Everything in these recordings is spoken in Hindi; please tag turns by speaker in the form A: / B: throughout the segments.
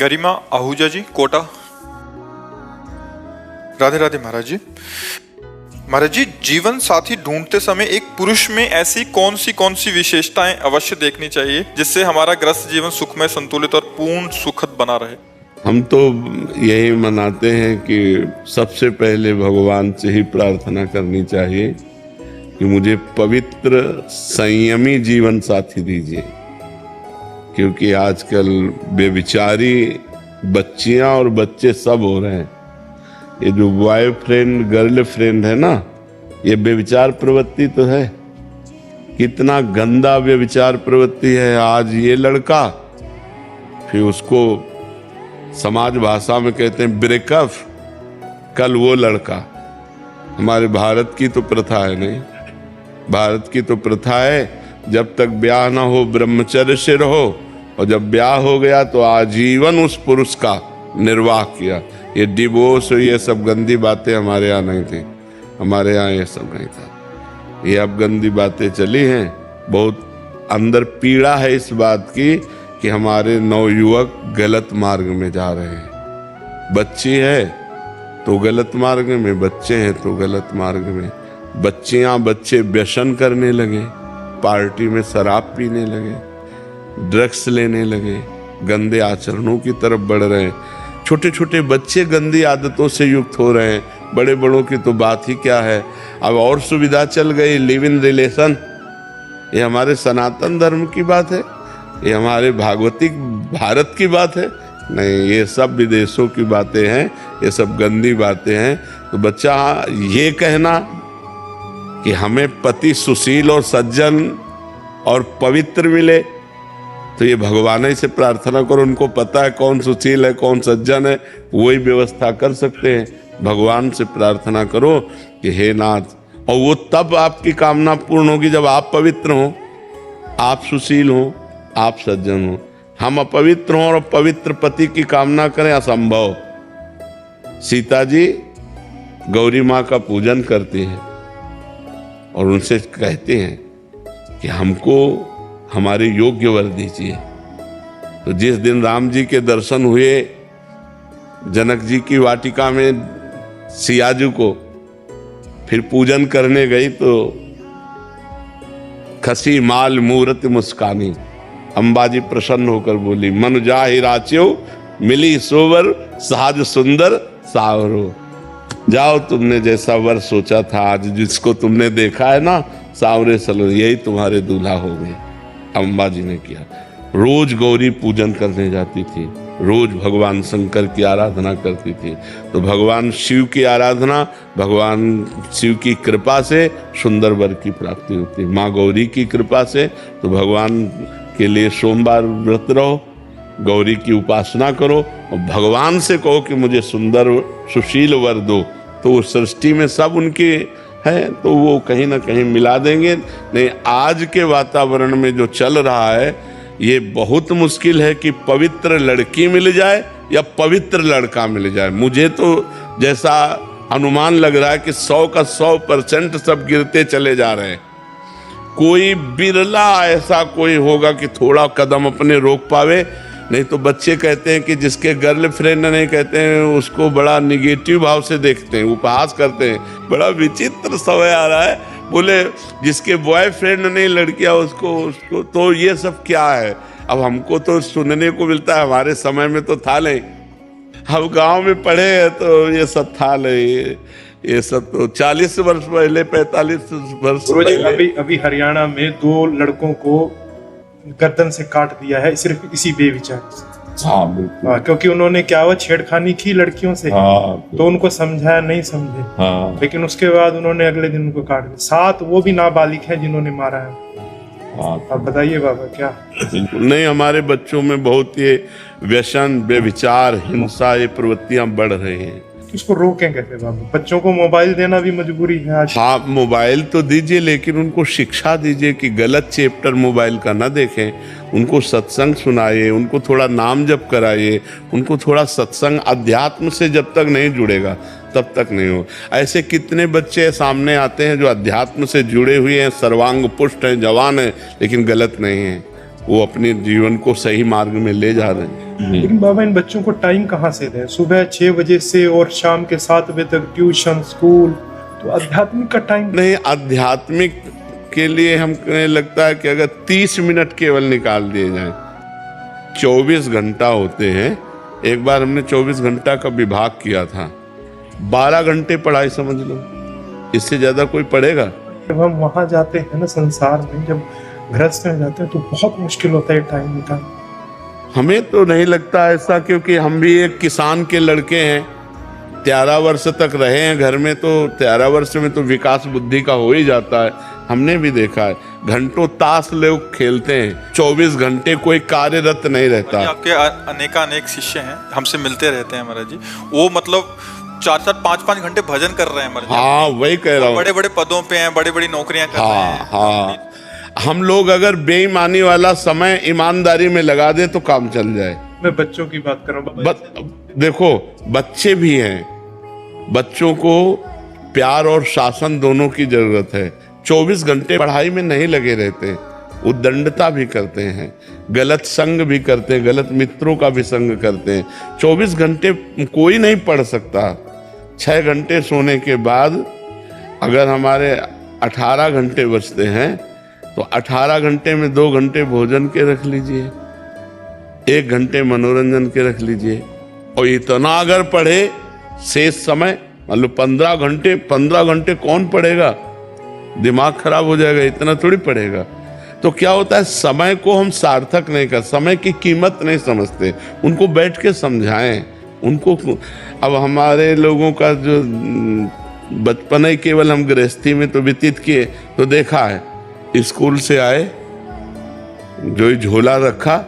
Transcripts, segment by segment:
A: गरिमा आहूजा जी, कोटा। राधे राधे महाराज जी। महाराज जी, जीवन साथी ढूंढते समय एक पुरुष में ऐसी कौन सी विशेषताएं अवश्य देखनी चाहिए जिससे हमारा ग्रस्त जीवन सुखमय, संतुलित और पूर्ण सुखद बना रहे?
B: हम तो यही मनाते हैं कि सबसे पहले भगवान से ही प्रार्थना करनी चाहिए कि मुझे पवित्र संयमी जीवन साथी दीजिए, क्योंकि आजकल बेविचारी बच्चियां और बच्चे सब हो रहे हैं। ये जो बॉयफ्रेंड गर्लफ्रेंड है ना, ये बेविचार प्रवृत्ति तो है। कितना गंदा बेविचार प्रवृत्ति है। आज ये लड़का, फिर उसको समाज भाषा में कहते हैं ब्रेकअप, कल वो लड़का। हमारे भारत की तो प्रथा है, नहीं, भारत की तो प्रथा है जब तक ब्याह ना हो ब्रह्मचर्य से रहो, और जब ब्याह हो गया तो आजीवन उस पुरुष का निर्वाह किया। ये डिवोर्स और ये सब गंदी बातें हमारे यहाँ नहीं थी, हमारे यहाँ ये सब नहीं था। ये अब गंदी बातें चली हैं। बहुत अंदर पीड़ा है इस बात की कि हमारे नवयुवक गलत मार्ग में जा रहे हैं। बच्ची है तो गलत मार्ग में, बच्चे हैं तो गलत मार्ग में। बच्चियां बच्चे व्यसन करने लगे, पार्टी में शराब पीने लगे, ड्रग्स लेने लगे, गंदे आचरणों की तरफ बढ़ रहे हैं। छोटे छोटे बच्चे गंदी आदतों से युक्त हो रहे हैं। बड़े बड़ों की तो बात ही क्या है। अब और सुविधा चल गई, लिव इन रिलेशन। ये हमारे सनातन धर्म की बात है? ये हमारे भागवतिक भारत की बात है? नहीं, ये सब विदेशों की बातें हैं, ये सब गंदी बातें हैं। तो बच्चा ये कहना कि हमें पति सुशील और सज्जन और पवित्र मिले, तो ये भगवान ही से प्रार्थना करो। उनको पता है कौन सुशील है कौन सज्जन है, वही व्यवस्था कर सकते हैं। भगवान से प्रार्थना करो कि हे नाथ, और वो तब आपकी कामना पूर्ण होगी जब आप पवित्र हो, आप सुशील हो, आप सज्जन हो। हम अपवित्र हों और पवित्र पति की कामना करें, असंभव। सीता जी गौरी माँ का पूजन करती हैं और उनसे कहते हैं कि हमको हमारे योग्य वर दीजिए। तो जिस दिन राम जी के दर्शन हुए जनक जी की वाटिका में सियाजू को, फिर पूजन करने गई तो खसी माल मूरत मुस्कानी, अंबाजी प्रसन्न होकर बोली, मन जाहि राच्यो मिली सोवर साज सुंदर सावरो। जाओ, तुमने जैसा वर सोचा था, आज जिसको तुमने देखा है ना सावरे सलो, यही तुम्हारे दूल्हा हो गए। अंबाजी ने किया। रोज गौरी पूजन करने जाती थी, रोज भगवान शंकर की आराधना करती थी। तो भगवान शिव की आराधना, भगवान शिव की कृपा से सुंदर वर की प्राप्ति होती है। माँ गौरी की कृपा से तो भगवान के लिए सोमवार व्रत रहो, गौरी की उपासना करो और भगवान से कहो कि मुझे सुंदर सुशील वर दो, तो उस सृष्टि में सब उनके हैं, तो वो कहीं ना कहीं मिला देंगे। नहीं, आज के वातावरण में जो चल रहा है, ये बहुत मुश्किल है कि पवित्र लड़की मिल जाए या पवित्र लड़का मिल जाए। मुझे तो जैसा अनुमान लग रहा है कि 100 का 100% सब गिरते चले जा रहे हैं। कोई बिरला ऐसा कोई होगा कि थोड़ा कदम अपने रोक पावे। नहीं तो बच्चे कहते हैं कि जिसके गर्लफ्रेंड नहीं, कहते हैं उसको बड़ा निगेटिव भाव से देखते हैं, उपहास करते हैं। बड़ा विचित्र समय आ रहा है। बोले जिसके बॉयफ्रेंड नहीं लड़कियां उसको तो ये सब क्या है? अब हमको तो सुनने को मिलता है, हमारे समय में तो था नहीं। हम गांव में पढ़े हैं तो ये सब था नहीं। ये सब तो 40 वर्ष पहले, 45 वर्ष पहले।
C: अभी हरियाणा में 2 लड़कों को गर्दन से काट दिया है, सिर्फ इसी बेविचार से।
B: हाँ, बिल्कुल।
C: क्योंकि उन्होंने क्या हुआ, छेड़खानी की लड़कियों से। तो उनको समझाया, नहीं समझे। लेकिन उसके बाद उन्होंने अगले दिन उनको काट दिया। 7 वो भी नाबालिग है जिन्होंने मारा है। अब बताइए बाबा क्या?
B: नहीं, हमारे बच्चों में बहुत ये व्यसन, व्यभिचार, हिंसा, ये प्रवृत्तियां बढ़ रही हैं।
C: इसको रोकें कैसे बाबा? बच्चों को मोबाइल देना भी मजबूरी है आज।
B: हाँ, मोबाइल तो दीजिए, लेकिन उनको शिक्षा दीजिए कि गलत चैप्टर मोबाइल का ना देखें। उनको सत्संग सुनाइए, उनको थोड़ा नाम जप कराइए, उनको थोड़ा सत्संग अध्यात्म से जब तक नहीं जुड़ेगा तब तक नहीं हो। ऐसे कितने बच्चे सामने आते हैं जो अध्यात्म से जुड़े हुए हैं, सर्वांग पुष्ट हैं, जवान हैं, लेकिन गलत नहीं हैं। वो अपने जीवन को सही मार्ग में ले जा रहे हैं।
C: लेकिन बाबा इन बच्चों को टाइम कहाँ से दें? सुबह 6 बजे से और शाम के 7 बजे तक ट्यूशन, स्कूल, तो आध्यात्मिक का टाइम
B: नहीं। आध्यात्मिक के लिए हमको लगता है कि अगर 30 मिनट केवल निकाल दिए जाएं, 24 घंटा होते हैं। एक बार हमने 24 घंटा का विभाग किया था, 12 घंटे पढ़ाई समझ लो, इससे ज्यादा कोई पढ़ेगा?
C: जब हम वहां जाते हैं ना संसार में, जब गृहस्थ में जाते हैं तो बहुत मुश्किल होता है टाइम निकालना।
B: हमें तो नहीं लगता ऐसा, क्योंकि हम भी एक किसान के लड़के हैं। 13 वर्ष तक रहे हैं घर में, तो 13 वर्ष में तो विकास बुद्धि का हो ही जाता है। हमने भी देखा है, घंटों ताश लोग खेलते हैं, 24 घंटे कोई कार्यरत नहीं रहता।
A: आपके अनेक शिष्य हैं, हमसे मिलते रहते हैं महाराज जी, वो मतलब 4-4, 5-5 घंटे भजन कर रहे हैं महाराज।
B: हाँ, वही कह रहा हूँ।
A: बड़े बड़े पदों पे हैं, बड़ी बड़ी नौकरियां कर रहे हैं।
B: हाँ, हम लोग अगर बेईमानी वाला समय ईमानदारी में लगा दे तो काम चल जाए।
C: मैं बच्चों की बात कर रहा हूँ।
B: देखो, बच्चे भी हैं, बच्चों को प्यार और शासन दोनों की जरूरत है। 24 घंटे पढ़ाई में नहीं लगे रहते, उद्दंडता भी करते हैं, गलत संग भी करते हैं, गलत मित्रों का भी संग करते हैं। 24 घंटे कोई नहीं पढ़ सकता। 6 घंटे सोने के बाद अगर हमारे 18 घंटे बचते हैं तो 18 घंटे में 2 घंटे भोजन के रख लीजिए, 1 घंटे मनोरंजन के रख लीजिए, और इतना अगर पढ़े शेष समय, मतलब 15 घंटे कौन पढ़ेगा? दिमाग खराब हो जाएगा, इतना थोड़ी पढ़ेगा। तो क्या होता है, समय को हम सार्थक नहीं कर, समय की कीमत नहीं समझते। उनको बैठ के समझाएं उनको। अब हमारे लोगों का जो बचपन ही केवल हम गृहस्थी में तो व्यतीत किए, तो देखा है, स्कूल से आए, जो झोला रखा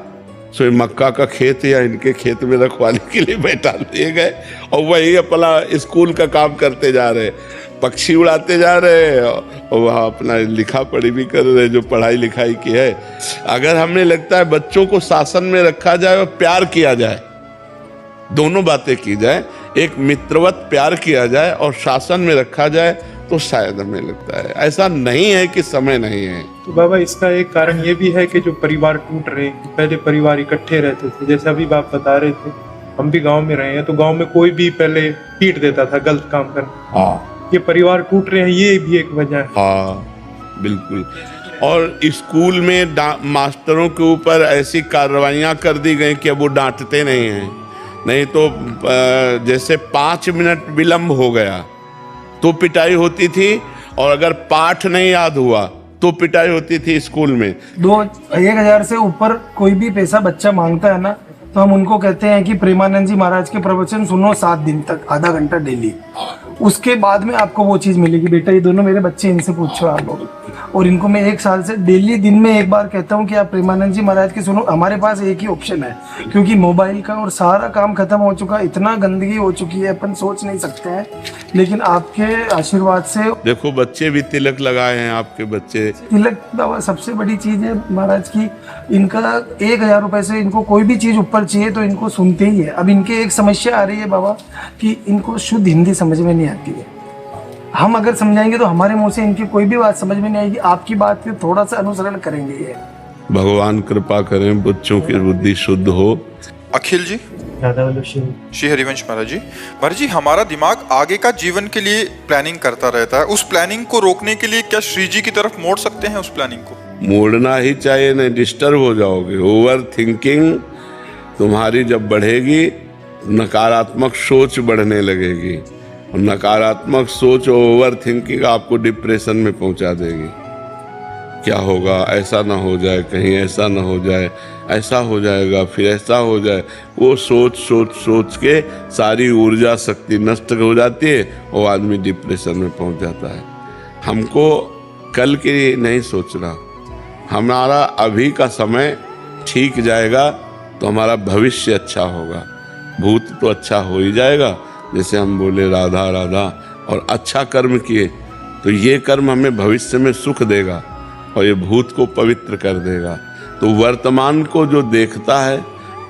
B: सो मक्का का खेत या इनके खेत में रखवाली के लिए बैठा दिए गए, और वही अपना स्कूल का काम करते जा रहे, पक्षी उड़ाते जा रहे और वहाँ अपना लिखा पढ़ी भी कर रहे, जो पढ़ाई लिखाई की है। अगर हमें लगता है बच्चों को शासन में रखा जाए और प्यार किया जाए, दोनों बातें की जाए, एक मित्रवत प्यार किया जाए और शासन में रखा जाए, तो शायद हमें लगता है। ऐसा नहीं है कि समय नहीं है।
C: तो बाबा इसका एक कारण ये भी है कि जो परिवार टूट रहे हैं, पहले परिवार इकट्ठे रहते थे, जैसे अभी आप बता रहे थे, हम भी गांव में रहे हैं, तो गांव में कोई भी पहले पीट देता था गलत काम करना।
B: हाँ,
C: ये परिवार टूट रहे हैं, ये भी एक वजह है।
B: हाँ, बिल्कुल। और स्कूल में मास्टरों के ऊपर ऐसी कार्रवाइयां कर दी गई कि अब वो डांटते नहीं हैं। नहीं तो जैसे 5 मिनट विलंब हो गया तो पिटाई होती थी, और अगर पाठ नहीं याद हुआ तो पिटाई होती थी स्कूल में।
D: 1,000 से ऊपर कोई भी पैसा बच्चा मांगता है ना, तो हम उनको कहते हैं कि प्रेमानंद जी महाराज के प्रवचन सुनो 7 दिन तक, आधा घंटा डेली। उसके बाद में आपको वो चीज मिलेगी। बेटा, ये दोनों मेरे बच्चे, इनसे पूछो आप लोग। और इनको मैं 1 साल से डेली दिन में एक बार कहता हूँ कि आप प्रेमानंद जी महाराज के सुनो। हमारे पास एक ही ऑप्शन है, क्योंकि मोबाइल का और सारा काम खत्म हो चुका, इतना गंदगी हो चुकी है, अपन सोच नहीं सकते हैं। लेकिन आपके आशीर्वाद से
B: देखो, बच्चे भी तिलक लगाए हैं, आपके बच्चे।
D: तिलक बाबा सबसे बड़ी चीज है महाराज की। इनका 1,000 रुपए से इनको कोई भी चीज ऊपर चाहिए तो इनको सुनते ही है। अब इनके एक समस्या आ रही है बाबा कि इनको शुद्ध हिंदी समझ में नहीं आती है। हम अगर समझाएंगे तो हमारे मुंह से इनकी कोई भी बात समझ में नहीं आएगी। आपकी बात पे थोड़ा सा अनुसरण करेंगे ये।
B: भगवान कृपा करें, बच्चों की बुद्धि शुद्ध हो।
A: अखिल जी, श्री हरिवंश महाराज जी, हमारा दिमाग आगे का जीवन के लिए प्लानिंग करता रहता है। उस प्लानिंग को रोकने के लिए क्या श्री जी की तरफ मोड़ सकते हैं? उस प्लानिंग को
B: मोड़ना ही चाहिए, नहीं डिस्टर्ब हो जाओगे। ओवर थिंकिंग तुम्हारी जब बढ़ेगी, नकारात्मक सोच बढ़ने लगेगी, और नकारात्मक सोच और ओवर थिंकिंग आपको डिप्रेशन में पहुंचा देगी। क्या होगा, ऐसा ना हो जाए, कहीं ऐसा ना हो जाए, ऐसा हो जाएगा, फिर ऐसा हो जाए। वो सोच सोच सोच के सारी ऊर्जा शक्ति नष्ट हो जाती है, वो आदमी डिप्रेशन में पहुंच जाता है। हमको कल के लिए नहीं सोचना, हमारा अभी का समय ठीक जाएगा तो हमारा भविष्य अच्छा होगा। भूत तो अच्छा हो ही जाएगा, जैसे हम बोले राधा राधा, और अच्छा कर्म किए तो ये कर्म हमें भविष्य में सुख देगा और ये भूत को पवित्र कर देगा। तो वर्तमान को जो देखता है,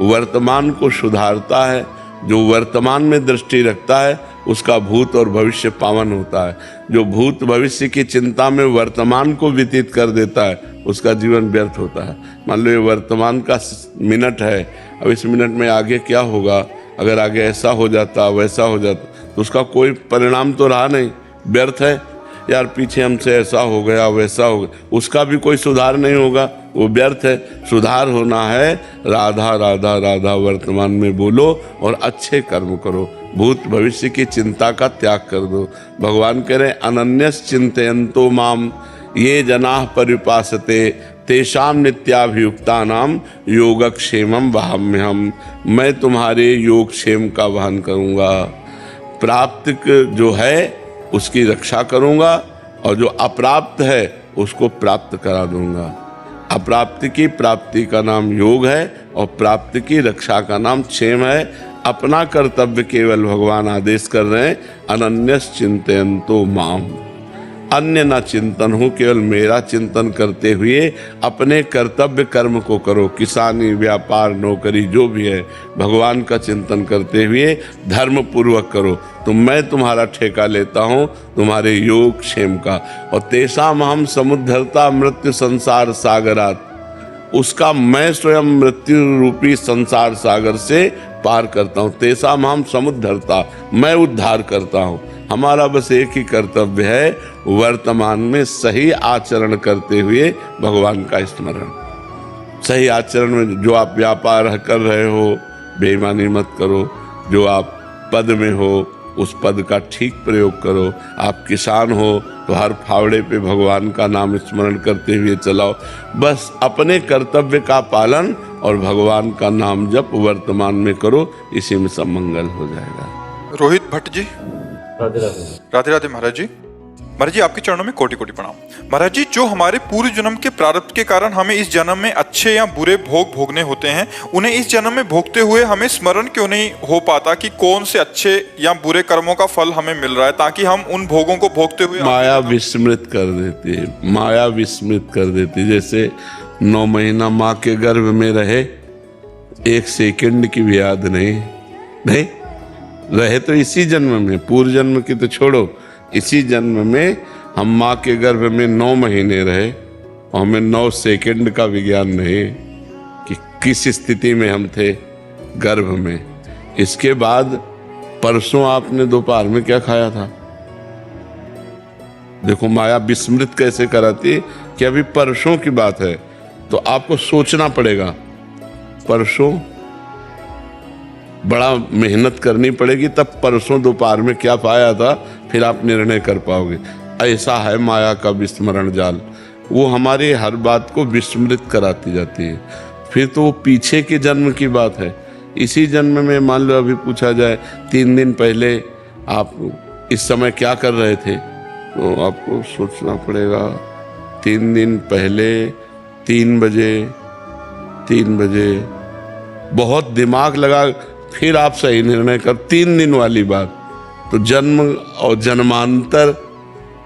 B: वर्तमान को सुधारता है, जो वर्तमान में दृष्टि रखता है, उसका भूत और भविष्य पावन होता है। जो भूत भविष्य की चिंता में वर्तमान को व्यतीत कर देता है उसका जीवन व्यर्थ होता है। मान लो ये वर्तमान का मिनट है, अब इस मिनट में आगे क्या होगा, अगर आगे ऐसा हो जाता वैसा हो जाता तो उसका कोई परिणाम तो रहा नहीं, व्यर्थ है। यार पीछे हमसे ऐसा हो गया वैसा हो गया, उसका भी कोई सुधार नहीं होगा, वो व्यर्थ है। सुधार होना है, राधा राधा राधा वर्तमान में बोलो और अच्छे कर्म करो, भूत भविष्य की चिंता का त्याग कर दो। भगवान कह रहे अनन्यस चिंतयन्तो माम ये जनाः परिपासते तेषाम नित्याभियुक्तानाम योगक्षेमम वहाम्यहम्। मैं तुम्हारे योगक्षेम का वहन करूँगा, प्राप्त जो है उसकी रक्षा करूँगा और जो अप्राप्त है उसको प्राप्त करा दूँगा। अप्राप्ति की प्राप्ति का नाम योग है और प्राप्ति की रक्षा का नाम क्षेम है। अपना कर्तव्य केवल भगवान आदेश कर रहे हैं, अनन्यस चिंतयन्तो माम, अन्य न चिंतन हो, केवल मेरा चिंतन करते हुए अपने कर्तव्य कर्म को करो। किसानी, व्यापार, नौकरी जो भी है भगवान का चिंतन करते हुए धर्म पूर्वक करो, तो मैं तुम्हारा ठेका लेता हूँ तुम्हारे योग क्षेम का। और तेषाम हम समुद्धरता मृत्यु संसार सागरात, उसका मैं स्वयं मृत्यु रूपी संसार सागर से पार करता हूँ। तेषाम हम समुद्धरता, मैं उद्धार करता हूँ। हमारा बस एक ही कर्तव्य है, वर्तमान में सही आचरण करते हुए भगवान का स्मरण। सही आचरण में जो आप व्यापार कर रहे हो बेईमानी मत करो, जो आप पद में हो उस पद का ठीक प्रयोग करो। आप किसान हो तो हर फावड़े पे भगवान का नाम स्मरण करते हुए चलाओ। बस अपने कर्तव्य का पालन और भगवान का नाम जप वर्तमान में करो, इसी में सब मंगल हो जाएगा।
A: रोहित भट्ट जी,
E: राधे राधे।
A: राधे राधे महाराज जी। महाराज जी आपके चरणों में कोटि कोटि प्रणाम। महाराज जी, जो हमारे पूर्व जन्म के प्रारब्ध के कारण हमें इस जन्म में अच्छे या बुरे भोग भोगने होते हैं, उन्हें इस जन्म में भोगते हुए हमें स्मरण क्यों नहीं हो पाता कि कौन से अच्छे या बुरे कर्मों का फल हमें मिल रहा है, ताकि हम उन भोगों को भोगते हुए
B: माया विस्मृत कर देती है, माया विस्मृत कर देती है। जैसे 9 महीना माँ के गर्भ में रहे, एक सेकंड की भी याद नहीं रहे तो इसी जन्म में, पूर्व जन्म की तो छोड़ो, इसी जन्म में हम माँ के गर्भ में 9 महीने रहे और हमें 9 सेकंड का विज्ञान नहीं कि किस स्थिति में हम थे गर्भ में। इसके बाद परसों आपने दोपहर में क्या खाया था? देखो माया विस्मृत कैसे कराती है कि अभी परसों की बात है, तो आपको सोचना पड़ेगा। परसों बड़ा मेहनत करनी पड़ेगी, तब परसों दोपहर में क्या पाया था फिर आप निर्णय कर पाओगे। ऐसा है माया का विस्मरण जाल, वो हमारे हर बात को विस्मृत कराती जाती है। फिर तो वो पीछे के जन्म की बात है। इसी जन्म में मान लो अभी पूछा जाए 3 दिन पहले आप इस समय क्या कर रहे थे, तो आपको सोचना पड़ेगा। 3 दिन पहले 3 बजे बहुत दिमाग लगा, फिर आप सही निर्णय कर। 3 दिन वाली बात तो जन्म और जन्मांतर,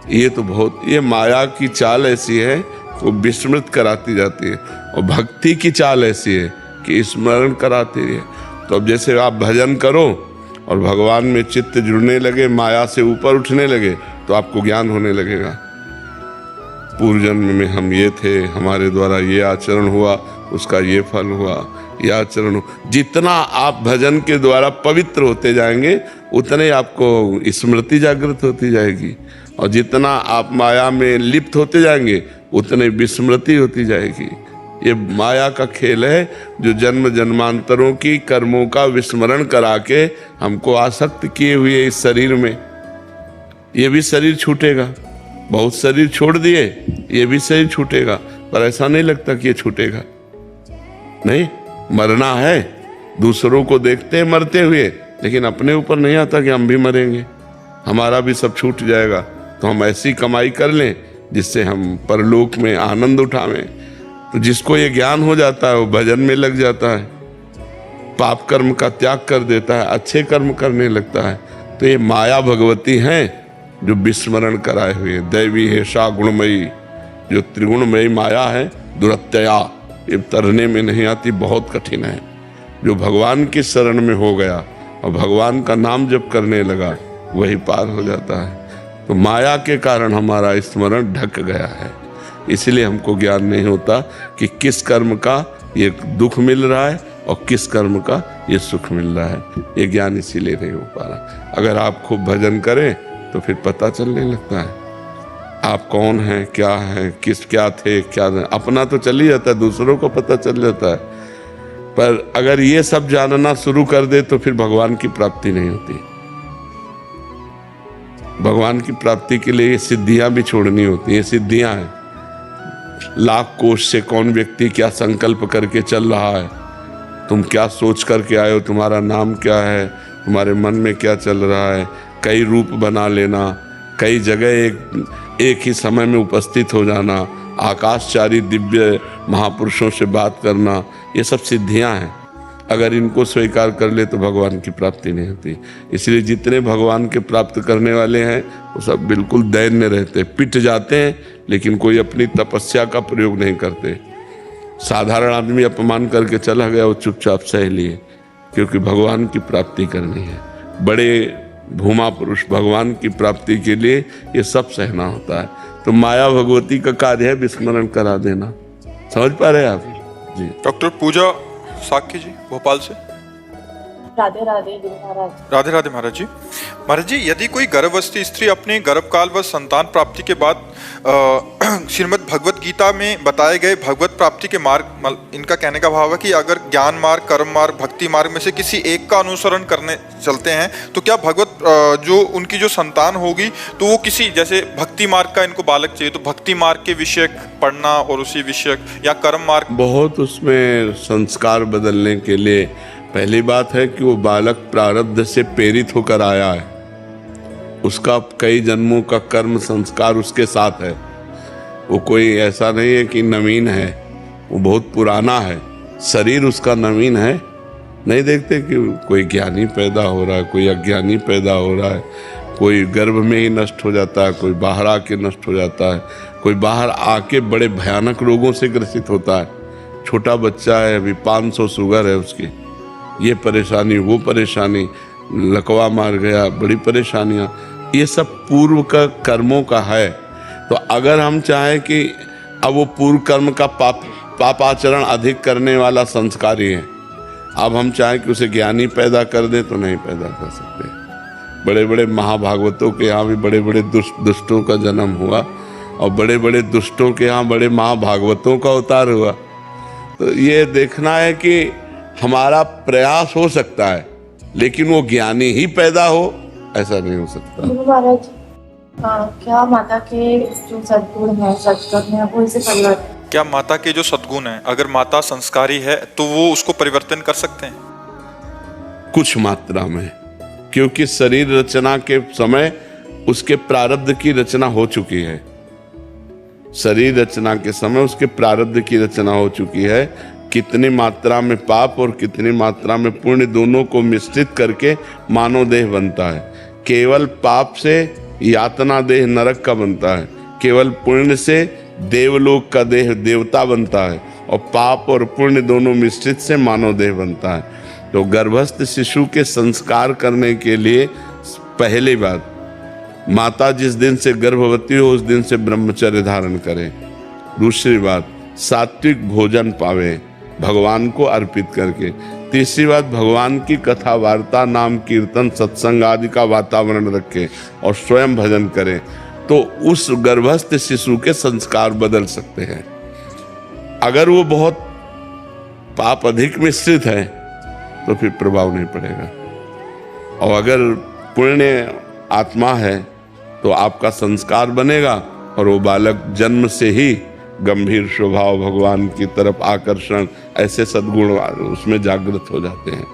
B: ये तो बहुत, ये माया की चाल ऐसी है वो विस्मृत कराती जाती है, और भक्ति की चाल ऐसी है कि स्मरण कराती है। तो अब जैसे आप भजन करो और भगवान में चित्त जुड़ने लगे, माया से ऊपर उठने लगे, तो आपको ज्ञान होने लगेगा। पूर्व जन्म में हम ये थे, हमारे द्वारा ये आचरण हुआ, उसका ये फल हुआ, ये आचरण हो। जितना आप भजन के द्वारा पवित्र होते जाएंगे उतने आपको स्मृति जागृत होती जाएगी, और जितना आप माया में लिप्त होते जाएंगे उतने विस्मृति होती जाएगी। ये माया का खेल है जो जन्म जन्मांतरों की कर्मों का विस्मरण करा के हमको आसक्त किए हुए इस शरीर में। ये भी शरीर छूटेगा, बहुत शरीर छोड़ दिए, ये भी शरीर छूटेगा, पर ऐसा नहीं लगता कि ये छूटेगा। नहीं, मरना है, दूसरों को देखते हैं मरते हुए, लेकिन अपने ऊपर नहीं आता कि हम भी मरेंगे, हमारा भी सब छूट जाएगा। तो हम ऐसी कमाई कर लें जिससे हम परलोक में आनंद उठावें। तो जिसको ये ज्ञान हो जाता है वो भजन में लग जाता है, पाप कर्म का त्याग कर देता है, अच्छे कर्म करने लगता है। तो ये माया भगवती हैं जो विस्मरण कराए हुए। दैवी है सा गुणमयी, जो त्रिगुणमयी माया है, दुरत्यया, ये तरने में नहीं आती, बहुत कठिन है। जो भगवान की शरण में हो गया और भगवान का नाम जप करने लगा, वही पार हो जाता है। तो माया के कारण हमारा स्मरण ढक गया है, इसलिए हमको ज्ञान नहीं होता कि किस कर्म का ये दुख मिल रहा है और किस कर्म का ये सुख मिल रहा है। ये ज्ञान इसीलिए नहीं हो पा रहा। अगर आप खूब भजन करें तो फिर पता चलने लगता है आप कौन हैं, क्या हैं, क्या थे, क्या नहीं। अपना तो चल ही जाता है, दूसरों को पता चल जाता है, पर अगर ये सब जानना शुरू कर दे तो फिर भगवान की प्राप्ति नहीं होती। भगवान की प्राप्ति के लिए ये सिद्धियां भी छोड़नी होती हैं। ये सिद्धियां हैं, लाख कोष से कौन व्यक्ति क्या संकल्प करके चल रहा है, तुम क्या सोच करके आए हो, तुम्हारा नाम क्या है, तुम्हारे मन में क्या चल रहा है, कई रूप बना लेना, कई जगह एक ही समय में उपस्थित हो जाना, आकाशचारी दिव्य महापुरुषों से बात करना, ये सब सिद्धियां हैं। अगर इनको स्वीकार कर ले तो भगवान की प्राप्ति नहीं होती। इसलिए जितने भगवान के प्राप्त करने वाले हैं वो सब बिल्कुल दैन्य रहते, पिट जाते हैं, लेकिन कोई अपनी तपस्या का प्रयोग नहीं करते। साधारण आदमी अपमान करके चला गया, वो चुपचाप सह लिए, क्योंकि भगवान की प्राप्ति करनी है। बड़े भूमा पुरुष भगवान की प्राप्ति के लिए ये सब सहना होता है। तो माया भगवती का कार्य है विस्मरण करा देना। समझ पा रहे हैं आप जी?
A: डॉक्टर पूजा साक्य जी भोपाल से।
E: राधे राधे महाराज।
A: राधे राधे महाराज जी। महाराज जी, यदि कोई गर्भवस्थी स्त्री अपने गर्भकाल व संतान प्राप्ति के बाद श्रीमद् भगवत गीता में बताए गए भगवत प्राप्ति के मार्ग, इनका कहने का भाव है कि अगर ज्ञान मार्ग, कर्म मार्ग, भक्ति मार्ग में से किसी एक का अनुसरण करने चलते हैं तो क्या भगवत जो उनकी जो संतान होगी तो वो किसी, जैसे भक्ति मार्ग का इनको बालक चाहिए तो भक्ति मार्ग के विषय पढ़ना और उसी विषय, या कर्म मार्ग?
B: बहुत उसमें संस्कार बदलने के लिए पहली बात है कि वो बालक प्रारब्ध से प्रेरित होकर आया है, उसका कई जन्मों का कर्म संस्कार उसके साथ है। वो कोई ऐसा नहीं है कि नवीन है, वो बहुत पुराना है, शरीर उसका नवीन है। नहीं देखते कि कोई ज्ञानी पैदा हो रहा है, कोई अज्ञानी पैदा हो रहा है, कोई गर्भ में ही नष्ट हो जाता है, कोई बाहर आके नष्ट हो जाता है, कोई बाहर आके बड़े भयानक रोगों से ग्रसित होता है। छोटा बच्चा है, अभी 500 शुगर है उसकी, ये परेशानी, वो परेशानी, लकवा मार गया, बड़ी परेशानियां। ये सब पूर्व का कर्मों का है। तो अगर हम चाहें कि अब वो पूर्व कर्म का पापाचरण अधिक करने वाला संस्कारी है, अब हम चाहें कि उसे ज्ञानी पैदा कर दें तो नहीं पैदा कर सकते। बड़े बड़े महाभागवतों के यहाँ भी बड़े बड़े दुष्टों का जन्म हुआ और बड़े बड़े दुष्टों के यहाँ बड़े महाभागवतों का अवतार हुआ। तो ये देखना है कि हमारा प्रयास हो सकता है, लेकिन वो ज्ञानी ही पैदा हो ऐसा नहीं हो सकता।
E: महाराज, क्या माता के जो सद्गुण है, सत्कर्म है, वो इसे परिवर्तन?
A: क्या माता के जो सद्गुण है, अगर माता संस्कारी है तो वो उसको परिवर्तन कर सकते हैं?
B: कुछ मात्रा में, क्योंकि शरीर रचना के समय उसके प्रारब्ध की रचना हो चुकी है। शरीर रचना के समय उसके प्रारब्ध की रचना हो चुकी है। कितनी मात्रा में पाप और कितनी मात्रा में पुण्य, दोनों को मिश्रित करके मानव देह बनता है। केवल पाप से यातना देह नरक का बनता है, केवल पुण्य से देवलोक का देह देवता बनता है, और पाप और पुण्य दोनों मिश्रित से मानव देह बनता है। तो गर्भस्थ शिशु के संस्कार करने के लिए पहली बात, माता जिस दिन से गर्भवती हो उस दिन से ब्रह्मचर्य धारण करे। दूसरी बात, सात्विक भोजन पावे भगवान को अर्पित करके। तीसरी बात, भगवान की कथा वार्ता, नाम कीर्तन, सत्संग आदि का वातावरण रखे और स्वयं भजन करे, तो उस गर्भस्थ शिशु के संस्कार बदल सकते हैं। अगर वो बहुत पाप अधिक मिश्रित है तो फिर प्रभाव नहीं पड़ेगा, और अगर पुण्य आत्मा है तो आपका संस्कार बनेगा और वो बालक जन्म से ही गंभीर स्वभाव, भगवान की तरफ आकर्षण, ऐसे सद्गुण उसमें जागृत हो जाते हैं।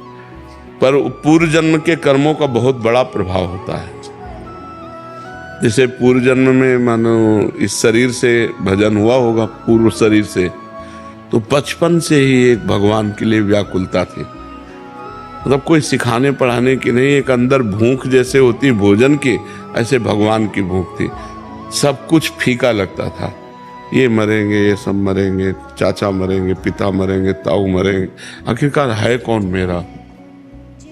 B: पर पूर्व जन्म के कर्मों का बहुत बड़ा प्रभाव होता है। जैसे पूर्व जन्म में मानो इस शरीर से भजन हुआ होगा, पूर्व शरीर से, तो बचपन से ही एक भगवान के लिए व्याकुलता थी। मतलब कोई सिखाने पढ़ाने की नहीं, एक अंदर भूख जैसे होती भोजन की, ऐसे भगवान की भूख थी। सब कुछ फीका लगता था, ये मरेंगे, ये सब मरेंगे, चाचा मरेंगे, पिता मरेंगे, ताऊ मरेंगे, आखिरकार है कौन मेरा,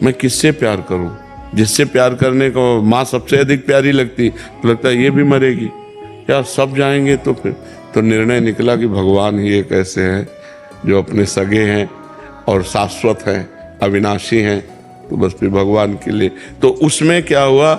B: मैं किससे प्यार करूं, जिससे प्यार करने को माँ सबसे अधिक प्यारी लगती, तो लगता है ये भी मरेगी क्या, सब जाएंगे। तो फिर तो निर्णय निकला कि भगवान ही एक ऐसे हैं जो अपने सगे हैं और शाश्वत हैं, अविनाशी हैं, तो बस फिर भगवान के लिए। तो उसमें क्या हुआ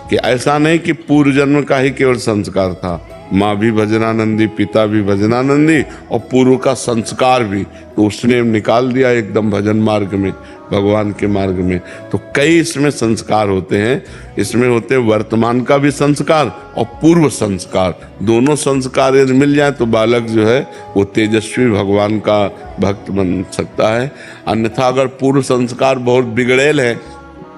B: कि ऐसा नहीं कि पूर्व जन्म का ही केवल संस्कार था, माँ भी भजनानंदी, पिता भी भजनानंदी और पूर्व का संस्कार भी, तो उसने निकाल दिया एकदम भजन मार्ग में, भगवान के मार्ग में। तो कई इसमें संस्कार होते हैं, इसमें होते हैं वर्तमान का भी संस्कार और पूर्व संस्कार, दोनों संस्कार यदि मिल जाए तो बालक जो है वो तेजस्वी भगवान का भक्त बन सकता है। अन्यथा अगर पूर्व संस्कार बहुत बिगड़ेल है,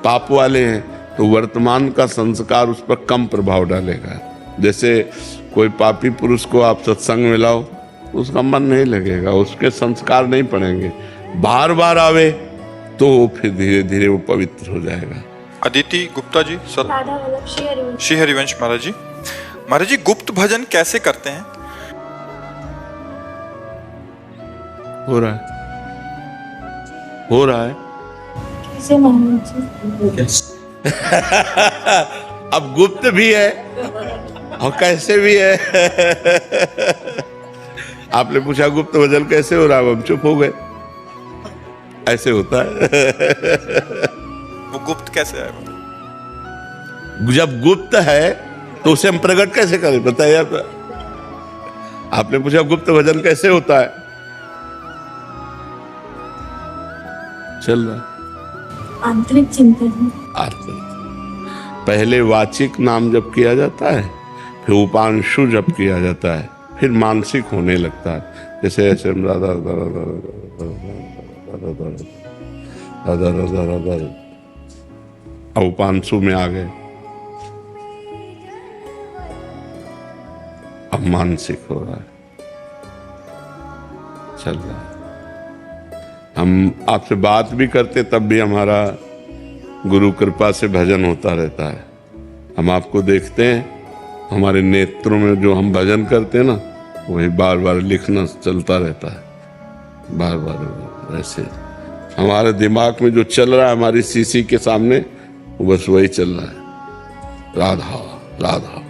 B: पाप वाले हैं, तो वर्तमान का संस्कार उस पर कम प्रभाव डालेगा। जैसे कोई पापी पुरुष को आप सत्संग में लाओ, उसका मन नहीं लगेगा, उसके संस्कार नहीं पड़ेंगे। बार बार आवे तो फिर धीरे धीरे वो पवित्र हो जाएगा।
A: अदिति गुप्ता जी, सर।
E: राधा वल्लभ श्री हरिवंश।
A: श्री हरिवंश महाराज जी। महाराज जी, गुप्त भजन कैसे करते हैं?
B: हो रहा है
E: कैसे महाराज जी?
B: अब गुप्त भी है और कैसे भी है। आपने पूछा गुप्त भजन कैसे हो रहा है, हम चुप हो गए। ऐसे होता है।
A: वो गुप्त कैसे है?
B: जब गुप्त है तो उसे हम प्रकट कैसे करें, बताइए आप। आपने पूछा गुप्त भजन कैसे होता है, चल रहा है
E: आंतरिक चिंतन।
B: पहले वाचिक नाम जप किया जाता है, फिर उपांशु जप किया जाता है, फिर मानसिक होने लगता है। जैसे ऐसे हम राधा राधा राधा राधा राधा राधा, अब उपांशु में आ गए, अब मानसिक हो रहा है, चल रहा है। हम आपसे बात भी करते तब भी हमारा गुरु कृपा से भजन होता रहता है। हम आपको देखते हैं, हमारे नेत्रों में जो हम भजन करते हैं ना, वही बार बार लिखना चलता रहता है, बार बार ऐसे हमारे दिमाग में जो चल रहा है हमारी शीशी के सामने, बस वही चल रहा है, राधा राधा।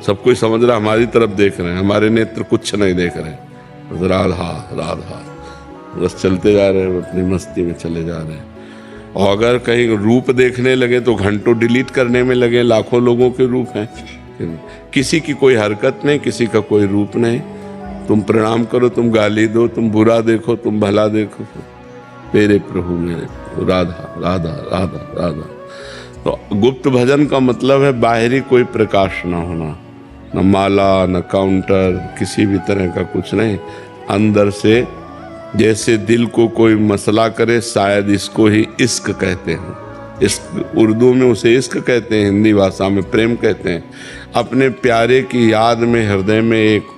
B: सब कोई समझ रहा है, हमारी तरफ देख रहे हैं, हमारे नेत्र कुछ नहीं देख रहे हैं, बस राधा राधा, बस चलते जा रहे हैं, अपनी मस्ती में चले जा रहे हैं। और अगर कहीं रूप देखने लगे तो घंटों डिलीट करने में लगे, लाखों लोगों के रूप हैं, किसी की कोई हरकत नहीं, किसी का कोई रूप नहीं। तुम प्रणाम करो, तुम गाली दो, तुम बुरा देखो, तुम भला देखो, मेरे प्रभु मेरे प्रभु, राधा राधा राधा राधा। तो गुप्त भजन का मतलब है बाहरी कोई प्रकाश ना होना, न माला, न काउंटर, किसी भी तरह का कुछ नहीं, अंदर से जैसे दिल को कोई मसला करे, शायद इसको ही इश्क कहते हैं। इश्क उर्दू में उसे इश्क कहते हैं, हिंदी भाषा में प्रेम कहते हैं। अपने प्यारे की याद में हृदय में एक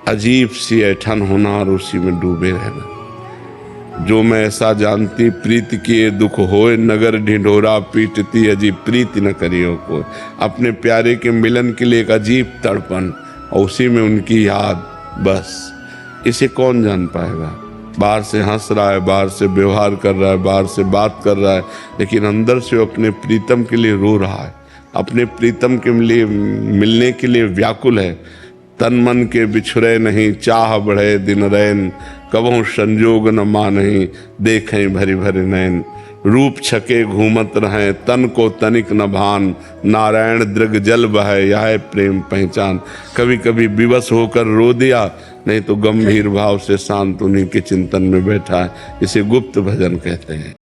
B: अजीब सी ऐठन होना और उसी में डूबे रहना। जो मैं ऐसा जानती प्रीत किए दुख होए, नगर ढिंढोरा पीटती अजीब प्रीति न करियो को। अपने प्यारे के मिलन के लिए एक अजीब तड़पन और उसी में उनकी याद, बस इसे कौन जान पाएगा। बाहर से हंस रहा है, बाहर से व्यवहार कर रहा है, बाहर से बात कर रहा है, लेकिन अंदर से वो अपने प्रीतम के लिए रो रहा है, अपने प्रीतम के लिए मिलने के लिए व्याकुल है। तन मन के बिछुरे नहीं, चाह बढ़े दिन रैन, कबहू संजोग न मानही, देखें भरी भरी नैन। रूप छके घूमत रहें, तन को तनिक न भान, नारायण दृग जल बहे, यह प्रेम पहचान। कभी कभी विवश होकर रो दिया, नहीं तो गंभीर भाव से शांत उन्हीं के चिंतन में बैठा है। इसे गुप्त भजन कहते हैं।